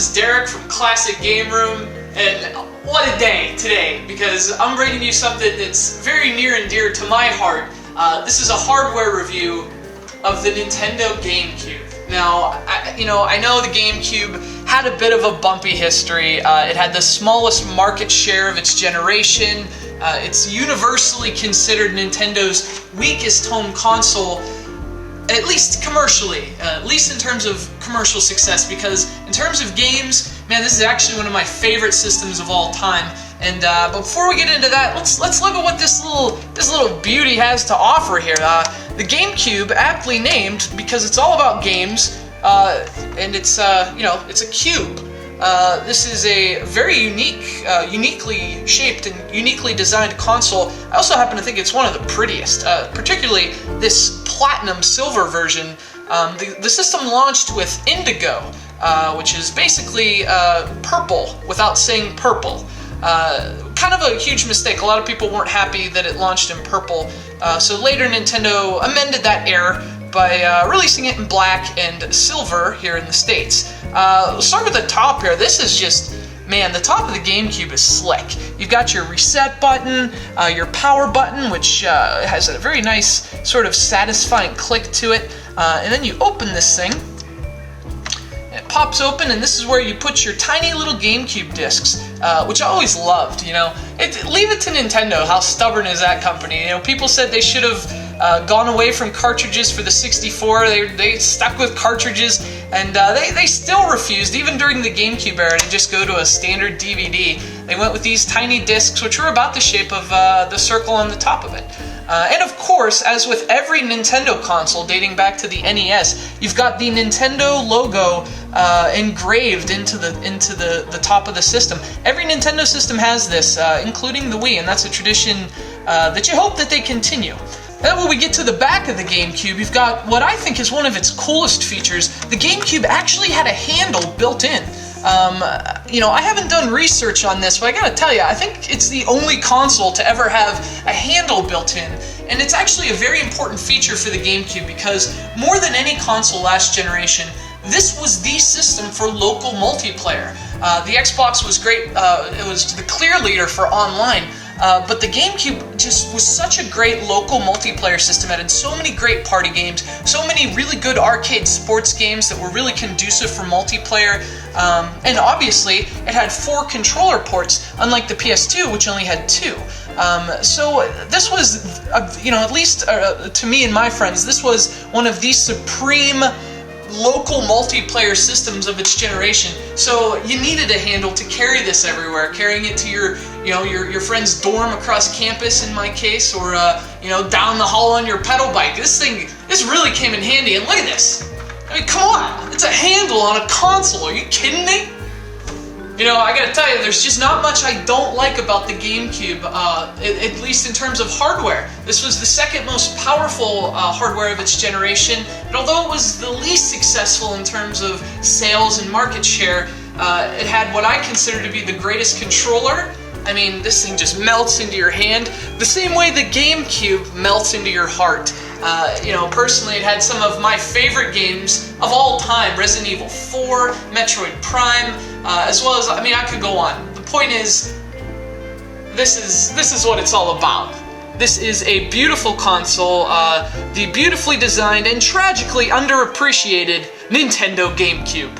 is Derek from Classic Game Room, and what a day today, because I'm bringing you something that's very near and dear to my heart. This is a hardware review of the Nintendo GameCube. Now, I know the GameCube had a bit of a bumpy history. It had the smallest market share of its generation. It's universally considered Nintendo's weakest home console, at least commercially, at least in terms of commercial success, because in terms of games, man, this is actually one of my favorite systems of all time. And but before we get into that, let's look at what this little beauty has to offer here. The GameCube, aptly named because it's all about games, and it's it's a cube. This is a very uniquely shaped and uniquely designed console. I also happen to think it's one of the prettiest, particularly this platinum silver version. The system launched with indigo, which is basically purple without saying purple. Kind of a huge mistake. A lot of people weren't happy that it launched in purple, so later Nintendo amended that error by releasing it in black and silver here in the States. We'll start with the top here. This is just, man, the top of the GameCube is slick. You've got your reset button, your power button, which has a very nice sort of satisfying click to it, and then you open this thing. It pops open, and this is where you put your tiny little GameCube discs, which I always loved. Leave it to Nintendo. How stubborn is that company? People said they should have gone away from cartridges for the 64. They stuck with cartridges, and they still refused, even during the GameCube era, to just go to a standard DVD. They went with these tiny discs, which were about the shape of the circle on the top of it. And of course, as with every Nintendo console dating back to the NES, you've got the Nintendo logo engraved into the top of the system. Every Nintendo system has this, including the Wii, and that's a tradition that you hope that they continue. Then when we get to the back of the GameCube, you've got what I think is one of its coolest features. The GameCube actually had a handle built in. I haven't done research on this, but I gotta tell you, I think it's the only console to ever have a handle built in. And it's actually a very important feature for the GameCube because more than any console last generation, this was the system for local multiplayer. The Xbox was great, it was the clear leader for online. But the GameCube just was such a great local multiplayer system. It had so many great party games, so many really good arcade sports games that were really conducive for multiplayer, and obviously it had 4 controller ports, unlike the PS2, which only had 2. So this was, at least to me and my friends, this was one of the supreme local multiplayer systems of its generation. So you needed a handle to carry this everywhere, carrying it to your friend's dorm across campus in my case, or down the hall on your pedal bike. This really came in handy, and look at this. I mean, come on, it's a handle on a console. Are you kidding me? I gotta tell you, there's just not much I don't like about the GameCube, at least in terms of hardware. This was the second most powerful hardware of its generation, and although it was the least successful in terms of sales and market share, it had what I consider to be the greatest controller. I mean, this thing just melts into your hand, the same way the GameCube melts into your heart. Personally, it had some of my favorite games of all time: Resident Evil 4, Metroid Prime, as well as, I could go on. The point is, this is what it's all about. This is a beautiful console, the beautifully designed and tragically underappreciated Nintendo GameCube.